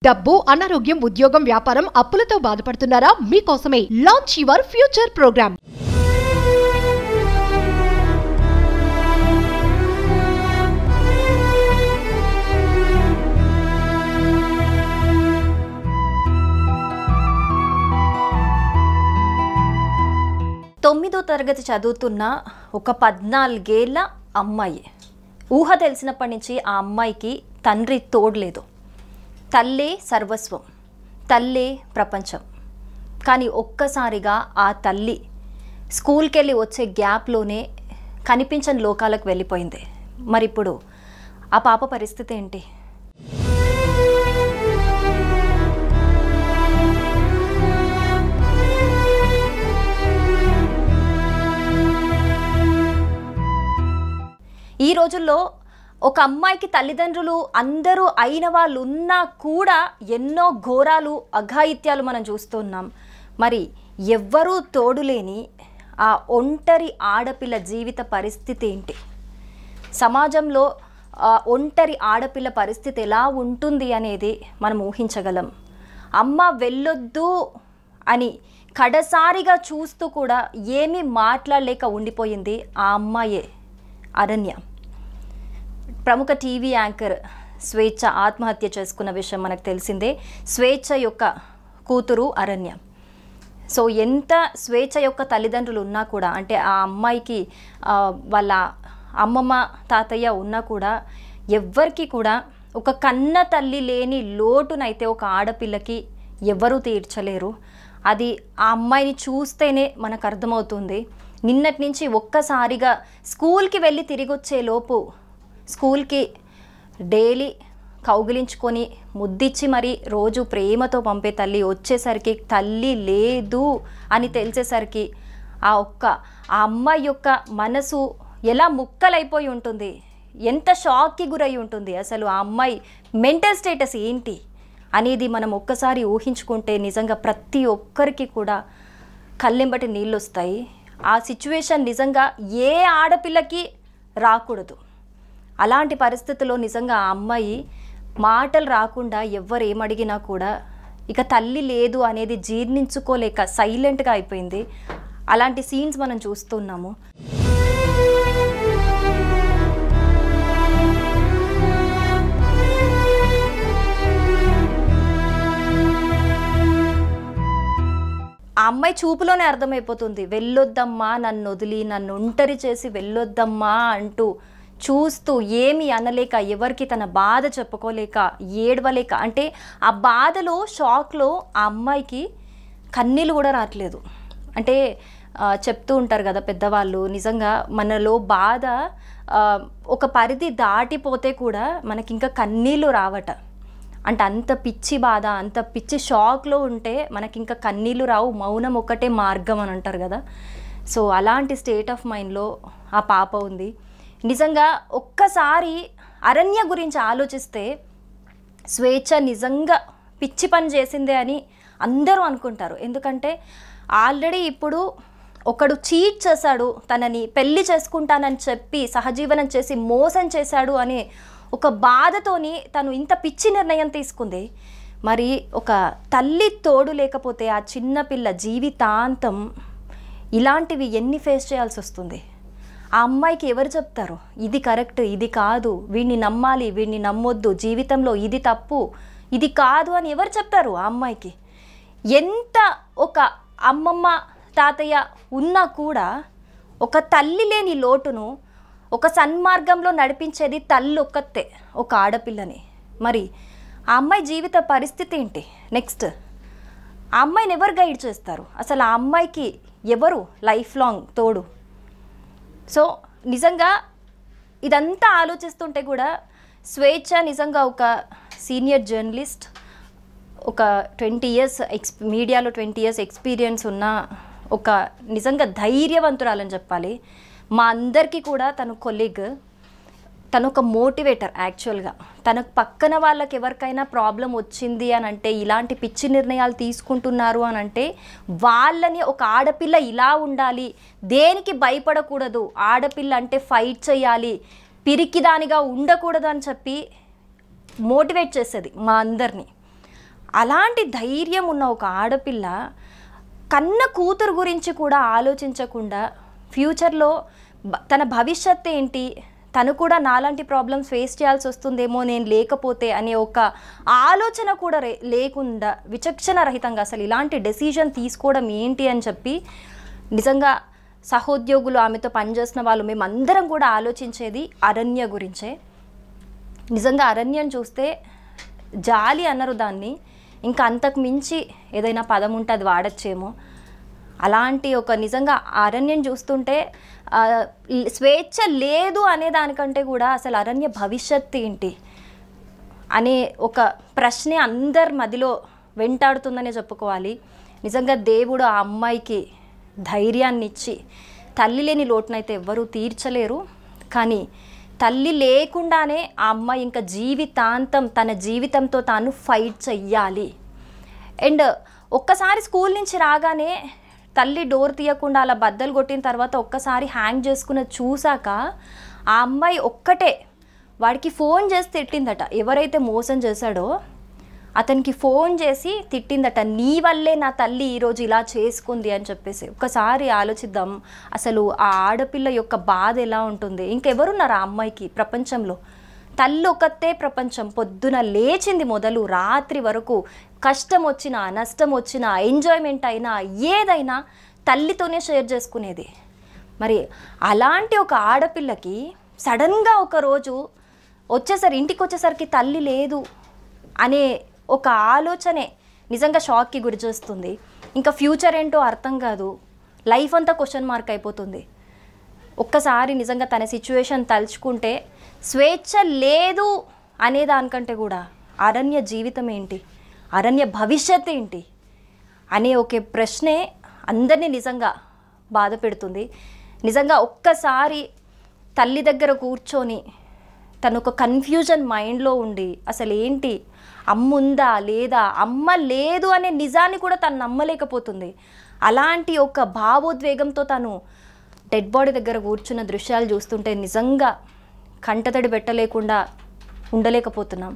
డబ్బు, అనారోగ్యం, ఉద్యోగం, వ్యాపారం, అప్పులతో బాధపడుతున్నారా? మీకోసమే లాంచ్ యువర్ ఫ్యూచర్ ప్రోగ్రామ్. తొమ్మిదో తరగతి చదువుతున్న ఒక 14 ఏళ్ల అమ్మాయి. ఊహ తెలిసినప్పటి నుంచి ఆ అమ్మాయికి తండ్రి తోడలేదు. తల్లే సర్వస్వం, తల్లే ప్రపంచం. కానీ ఒక్కసారిగా ఆ తల్లి స్కూల్కి వెళ్ళి వచ్చే గ్యాప్లోనే కనిపించని లోకాలకు వెళ్ళిపోయింది. మరి ఇప్పుడు ఆ పాప పరిస్థితి ఏంటి? ఈ రోజుల్లో ఒక అమ్మాయికి తల్లిదండ్రులు అందరూ అయిన వాళ్ళు ఉన్నా కూడా ఎన్నో ఘోరాలు, అఘాయిత్యాలు మనం చూస్తున్నాం. మరి ఎవ్వరూ తోడులేని ఆ ఒంటరి ఆడపిల్ల జీవిత పరిస్థితి ఏంటి? సమాజంలో ఒంటరి ఆడపిల్ల పరిస్థితి ఎలా ఉంటుంది అనేది మనం ఊహించగలం. అమ్మ వెళ్ళొద్దు అని కడసారిగా చూస్తూ కూడా ఏమీ మాట్లాడలేక ఉండిపోయింది ఆ అమ్మాయే, అరణ్య. ప్రముఖ టీవీ యాంకర్ స్వేచ్ఛ ఆత్మహత్య చేసుకున్న విషయం మనకు తెలిసిందే. స్వేచ్ఛ యొక్క కూతురు అరణ్య. సో ఎంత స్వేచ్ఛ యొక్క తల్లిదండ్రులు ఉన్నా కూడా, అంటే ఆ అమ్మాయికి వాళ్ళ అమ్మమ్మ తాతయ్య ఉన్నా కూడా ఎవ్వరికి కూడా ఒక కన్న తల్లి లేని లోటునైతే ఒక ఆడపిల్లకి ఎవ్వరూ తీర్చలేరు. అది ఆ అమ్మాయిని చూస్తేనే మనకు అర్థమవుతుంది. నిన్నటి నుంచి ఒక్కసారిగా స్కూల్కి వెళ్ళి తిరిగి వచ్చేలోపు స్కూల్కి డైలీ కౌగిలించుకొని ముద్దిచ్చి మరి రోజు ప్రేమతో పంపే తల్లి వచ్చేసరికి తల్లి లేదు అని తెలిసేసరికి ఆ అమ్మాయి యొక్క మనసు ఎలా ముక్కలైపోయి ఉంటుంది, ఎంత షాక్కి గురై ఉంటుంది, అసలు ఆ అమ్మాయి మెంటల్ స్టేటస్ ఏంటి అనేది మనం ఒక్కసారి ఊహించుకుంటే నిజంగా ప్రతి ఒక్కరికి కూడా కళ్ళెంబటి నీళ్ళు వస్తాయి. ఆ సిచ్యువేషన్ నిజంగా ఏ ఆడపిల్లకి రాకూడదు. అలాంటి పరిస్థితుల్లో నిజంగా ఆ అమ్మాయి మాటలు రాకుండా ఎవ్వరు ఏమడిగినా కూడా ఇక తల్లి లేదు అనేది జీర్ణించుకోలేక సైలెంట్గా అయిపోయింది. అలాంటి సీన్స్ మనం చూస్తున్నాము. ఆ అమ్మాయి చూపులోనే అర్థమైపోతుంది, వెళ్ళొద్దమ్మా, నన్ను వదిలి, నన్ను ఒంటరి చేసి వెళ్ళొద్దమ్మా అంటూ చూస్తూ ఏమీ అనలేక, ఎవరికి తన బాధ చెప్పుకోలేక, ఏడవలేక, అంటే ఆ బాధలో, షాక్లో ఆ అమ్మాయికి కన్నీళ్ళు కూడా రావట్లేదు. అంటే చెప్తూ ఉంటారు కదా పెద్దవాళ్ళు, నిజంగా మనలో బాధ ఒక పరిధి దాటిపోతే కూడా మనకి ఇంకా కన్నీళ్ళు రావట. అంటే అంత పిచ్చి బాధ, అంత పిచ్చి షాక్లో ఉంటే మనకి ఇంకా కన్నీళ్ళు రావు, మౌనం ఒక్కటే మార్గం అని అంటారు కదా. సో అలాంటి స్టేట్ ఆఫ్ మైండ్లో ఆ పాప ఉంది. నిజంగా ఒక్కసారి అరణ్య గురించి ఆలోచిస్తే స్వేచ్ఛ నిజంగా పిచ్చి పని చేసిందే అని అందరూ అనుకుంటారు. ఎందుకంటే ఆల్రెడీ ఇప్పుడు ఒకడు చీట్ చేశాడు, తనని పెళ్లి చేసుకుంటానని చెప్పి సహజీవనం చేసి మోసం చేశాడు అనే ఒక బాధతోని తను ఇంత పిచ్చి నిర్ణయం తీసుకుంది. మరి ఒక తల్లి తోడు లేకపోతే ఆ చిన్నపిల్ల జీవితాంతం ఇలాంటివి ఎన్ని ఫేస్ చేయాల్సి వస్తుంది? ఆ అమ్మాయికి ఎవరు చెప్తారు ఇది కరెక్ట్, ఇది కాదు, వీడిని నమ్మాలి, వీడిని నమ్మొద్దు, జీవితంలో ఇది తప్పు, ఇది కాదు అని ఎవరు చెప్తారు ఆ అమ్మాయికి? ఎంత ఒక అమ్మమ్మ తాతయ్య ఉన్నా కూడా ఒక తల్లి లేని లోటును ఒక సన్మార్గంలో నడిపించేది తల్లి ఒక్కతే, ఒక ఆడపిల్లని. మరి ఆ అమ్మాయి జీవిత పరిస్థితి ఏంటి? నెక్స్ట్ ఆ అమ్మాయిని ఎవరు గైడ్ చేస్తారు? అసలు ఆ అమ్మాయికి ఎవరు లైఫ్ లాంగ్ తోడు? సో నిజంగా ఇదంతా ఆలోచిస్తుంటే కూడా స్వేచ్ఛ నిజంగా ఒక సీనియర్ జర్నలిస్ట్, ఒక 20 ఇయర్స్ మీడియాలో 20 ఇయర్స్ ఎక్స్పీరియన్స్ ఉన్న ఒక నిజంగా ధైర్యవంతురాలని చెప్పాలి. మా అందరికీ కూడా తను కొలీగ్, తను ఒక మోటివేటర్. యాక్చువల్గా తనకు పక్కన వాళ్ళకి ఎవరికైనా ప్రాబ్లం వచ్చింది అని అంటే, ఇలాంటి పిచ్చి నిర్ణయాలు తీసుకుంటున్నారు అని అంటే వాళ్ళని ఒక ఆడపిల్ల ఇలా ఉండాలి, దేనికి భయపడకూడదు, ఆడపిల్ల అంటే ఫైట్ చేయాలి, పిరికిదానిగా ఉండకూడదు అని చెప్పి మోటివేట్ చేసేది మా అందరినీ. అలాంటి ధైర్యం ఉన్న ఒక ఆడపిల్ల కన్న కూతురు గురించి కూడా ఆలోచించకుండా ఫ్యూచర్లో తన భవిష్యత్తు ఏంటి, తను కూడా నాలాంటి ప్రాబ్లమ్స్ ఫేస్ చేయాల్సి వస్తుందేమో నేను లేకపోతే అనే ఒక ఆలోచన కూడా లేకుండా విచక్షణ రహితంగా అసలు ఇలాంటి డెసిజన్ తీసుకోవడం ఏంటి అని చెప్పి నిజంగా సహోద్యోగులు, ఆమెతో పనిచేసిన వాళ్ళు, మేమందరం కూడా ఆలోచించేది అరణ్య గురించే. నిజంగా అరణ్యం చూస్తే జాలి అన్నారు దాన్ని, ఇంకా అంతకు మించి ఏదైనా పదం ఉంటే అది వాడచ్చేమో. అలాంటి ఒక నిజంగా అరణ్యం చూస్తుంటే స్వేచ్ఛ లేదు అనే దానికంటే కూడా అసలు అరణ్య భవిష్యత్తు ఏంటి అనే ఒక ప్రశ్నే అందరి మదిలో వెంటాడుతుందనే చెప్పుకోవాలి. నిజంగా దేవుడు ఆ అమ్మాయికి ధైర్యాన్ని ఇచ్చి, తల్లి లేని లోటునైతే ఎవ్వరూ తీర్చలేరు, కానీ తల్లి లేకుండానే ఆ అమ్మాయి ఇంకా జీవితాంతం తన జీవితంతో తాను ఫైట్ చెయ్యాలి. అండ్ ఒక్కసారి స్కూల్ నుంచి రాగానే తల్లి డోర్ తీయకుండా అలా బద్దలు కొట్టిన తర్వాత ఒక్కసారి హ్యాంగ్ చేసుకున్న చూశాక ఆ అమ్మాయి ఒక్కటే వాడికి ఫోన్ చేసి తిట్టిందట. ఎవరైతే మోసం చేశాడో అతనికి ఫోన్ చేసి తిట్టిందట, నీ వల్లే నా తల్లి ఈరోజు ఇలా చేసుకుంది అని చెప్పేసి. ఒక్కసారి ఆలోచిద్దాం, అసలు ఆ ఆడపిల్ల యొక్క బాధ ఎలా ఉంటుంది. ఇంకెవరున్నారు ఆ అమ్మాయికి ప్రపంచంలో? తల్లి ఒకతే ప్రపంచం. పొద్దున లేచింది మొదలు రాత్రి వరకు కష్టం వచ్చినా, నష్టం వచ్చినా, ఎంజాయ్మెంట్ అయినా, ఏదైనా తల్లితోనే షేర్ చేసుకునేది. మరి అలాంటి ఒక ఆడపిల్లకి సడన్గా ఒకరోజు ఇంటికి వచ్చేసరికి తల్లి లేదు అనే ఒక ఆలోచనే నిజంగా షాక్కి గురి చేస్తుంది. ఇంకా ఫ్యూచర్ ఏంటో అర్థం కాదు, లైఫ్ అంతా క్వశ్చన్ మార్క్ అయిపోతుంది. ఒక్కసారి నిజంగా తన సిచ్యువేషన్ తలుచుకుంటే స్వేచ్ఛ లేదు అనే దానికంటే కూడా అరణ్య జీవితం ఏంటి, అరణ్య భవిష్యత్తు ఏంటి అనే ఒక ప్రశ్నే అందరినీ నిజంగా బాధ పెడుతుంది. నిజంగా ఒక్కసారి తల్లి దగ్గర కూర్చొని తను ఒక కన్ఫ్యూజన్ మైండ్లో ఉండి అసలు ఏంటి, అమ్మ ఉందా లేదా, అమ్మ లేదు అనే నిజాన్ని కూడా తను నమ్మలేకపోతుంది. అలాంటి ఒక భావోద్వేగంతో తను డెడ్ బాడీ దగ్గర కూర్చున్న దృశ్యాలు చూస్తుంటే నిజంగా కంటతడి పెట్టలేకుండా ఉండలేకపోతున్నాం.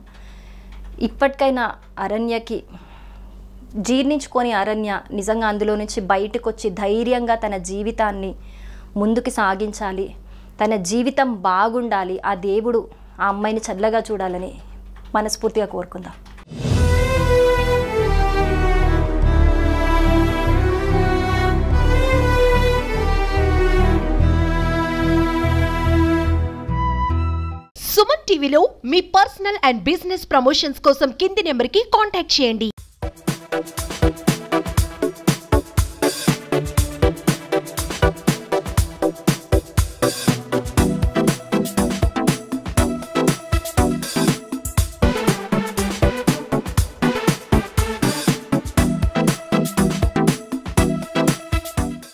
ఇప్పటికైనా అరణ్యకి జీర్ణించుకొని అరణ్య నిజంగా అందులో నుంచి బయటకు వచ్చి ధైర్యంగా తన జీవితాన్ని ముందుకు సాగించాలి, తన జీవితం బాగుండాలి. ఆ దేవుడు ఆ అమ్మాయిని చల్లగా చూడాలని మనస్ఫూర్తిగా కోరుకుందాం. సుమన్ టీవీలో మీ పర్సనల్ అండ్ బిజినెస్ ప్రమోషన్స్ కోసం కింది నెంబర్కి కాంటాక్ట్ చేయండి.